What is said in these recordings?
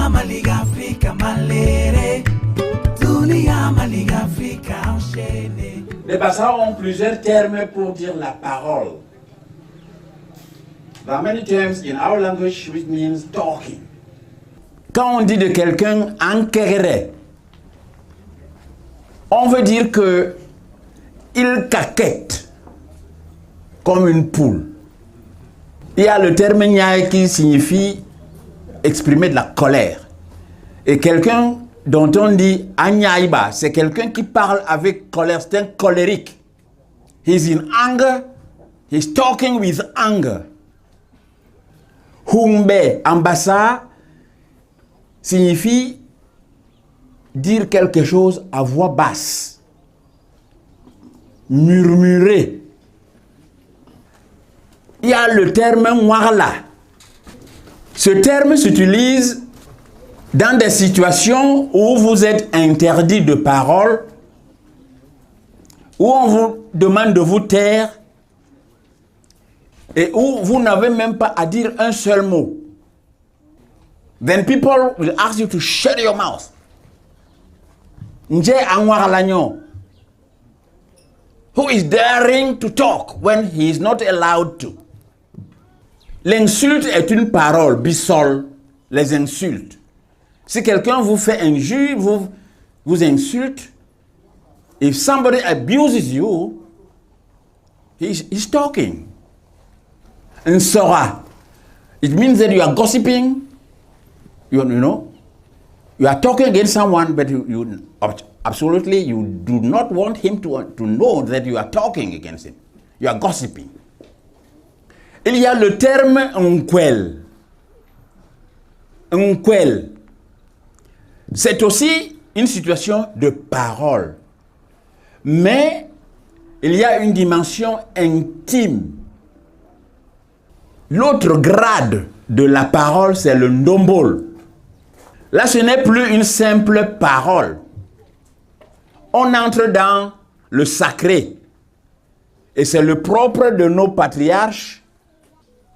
Dunia Maliga Africa malere, Dunia Maliga Africa enchaînée. Les Bassa ont plusieurs termes pour dire la parole. There are many terms in our language which means talking. Quand on dit de quelqu'un enquéré, on veut dire que il caquette comme une poule. Il y a le terme niaï qui signifie exprimer de la colère. Et quelqu'un dont on dit Anyaïba, c'est quelqu'un qui parle avec colère, c'est un colérique. He's in anger, he's talking with anger. Humbe, en Bassa, signifie dire quelque chose à voix basse, murmurer. Il y a le terme Mwarla. Ce terme s'utilise dans des situations où vous êtes interdit de parole, où on vous demande de vous taire et où vous n'avez même pas à dire un seul mot. Then people will ask you to shut your mouth. Nje Anwarlanyo, who is daring to talk when he is not allowed to. L'insulte est une parole, bisol, les insultes. Si quelqu'un vous fait injure, vous insulte, if somebody abuses you, he's talking. Nsora, it means that you are gossiping, you know, you are talking against someone, but you absolutely you do not want him to know that you are talking against him. You are gossiping. Il y a le terme unquel. Unquel. C'est aussi une situation de parole. Mais il y a une dimension intime. L'autre grade de la parole, c'est le ndombol. Là, ce n'est plus une simple parole. On entre dans le sacré. Et c'est le propre de nos patriarches,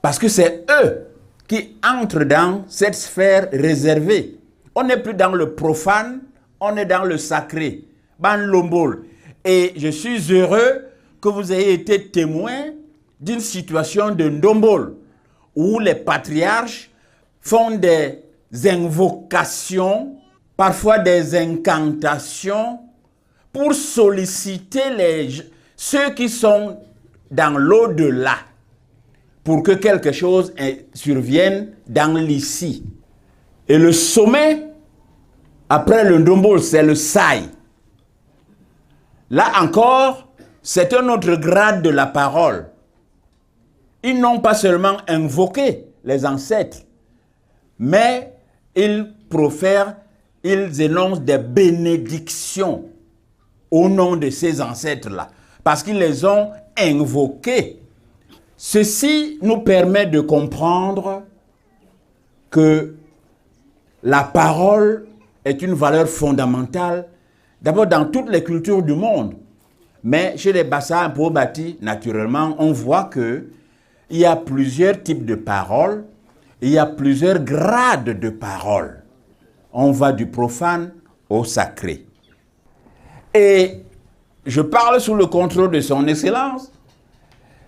parce que c'est eux qui entrent dans cette sphère réservée. On n'est plus dans le profane, on est dans le sacré. Ban Lombol. Et je suis heureux que vous ayez été témoin d'une situation de Ndombol, où les patriarches font des invocations, parfois des incantations, pour solliciter ceux qui sont dans l'au-delà, pour que quelque chose survienne dans l'ici. Et le sommet, après le Ndombol, c'est le Sai. Là encore, c'est un autre grade de la parole. Ils n'ont pas seulement invoqué les ancêtres, mais ils profèrent, ils énoncent des bénédictions au nom de ces ancêtres-là, parce qu'ils les ont invoqués. Ceci nous permet de comprendre que la parole est une valeur fondamentale, d'abord dans toutes les cultures du monde, mais chez les Bassa Mpobati, naturellement, on voit que il y a plusieurs types de paroles, il y a plusieurs grades de paroles. On va du profane au sacré. Et je parle sous le contrôle de son excellence.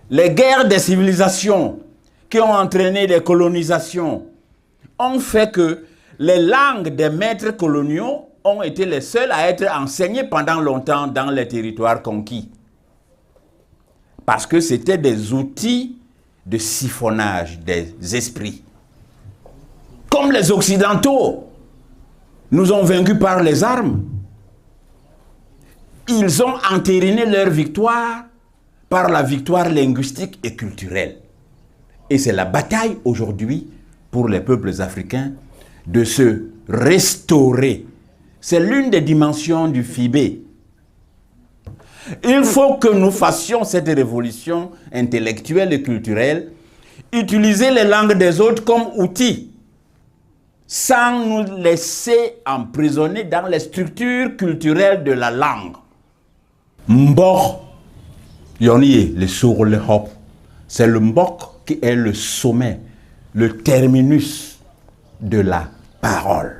Les guerres des civilisations qui ont entraîné les colonisations ont fait que les langues des maîtres coloniaux ont été les seules à être enseignées pendant longtemps dans les territoires conquis. Parce que c'était des outils de siphonnage des esprits. Comme les Occidentaux nous ont vaincus par les armes, ils ont entériné leur victoire par la victoire linguistique et culturelle. Et c'est la bataille aujourd'hui pour les peuples africains de se restaurer. C'est l'une des dimensions du FIBE. Il faut que nous fassions cette révolution intellectuelle et culturelle, utiliser les langues des autres comme outils, sans nous laisser emprisonner dans les structures culturelles de la langue. Mbok, yoni le sourd le hop, c'est le mbok qui est le sommet, le terminus de la parole.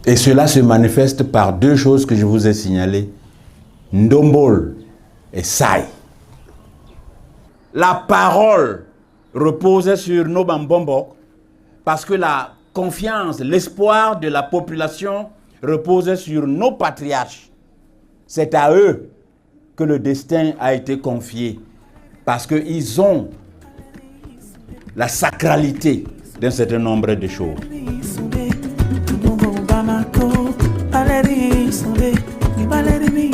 Et cela se manifeste par deux choses que je vous ai signalées, Ndombol et Sai. La parole reposait sur Nobambombo parce que la confiance, l'espoir de la population reposait sur nos patriarches. C'est à eux que le destin a été confié parce qu'ils ont la sacralité d'un certain nombre de choses. Bamako, Valérie, Sondé, Valérie.